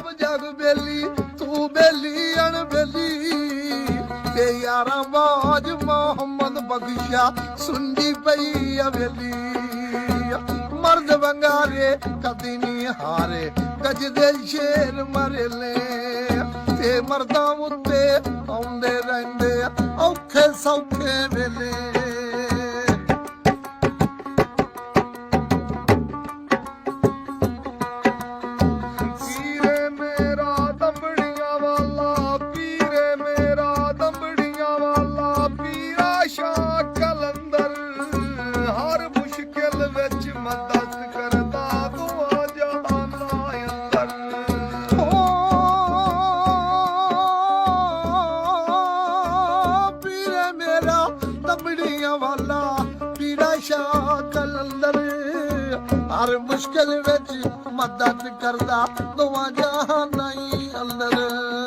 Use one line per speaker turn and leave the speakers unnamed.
ਸਭ ਜਗ ਬੇਲੀ ਤੂੰ ਬੇਲੀ ਅਣਬੇਲੀ ਤੇ ਯਾਰਾਂ ਬਾਜ ਮੁਹੰਮਦ ਬਖਸ਼ਾ ਸੁਣਦੀ ਪਈ ਹਵੇਲੀ ਮਰਦ ਵੰਗਾਰੇ ਕਦੀ ਨਹੀਂ ਹਾਰੇ ਗੱਜ ਦੇ ਸ਼ੇਰ ਮਰਲੇ ਤੇ ਮਰਦਾਂ ਉੱਤੇ ਆਉਂਦੇ ਰਹਿੰਦੇ ਔਖੇ ਸੌਖੇ ਵੇਲੇ हर मुश्किल विच मदद करदा दुआ जहां नहीं अंदर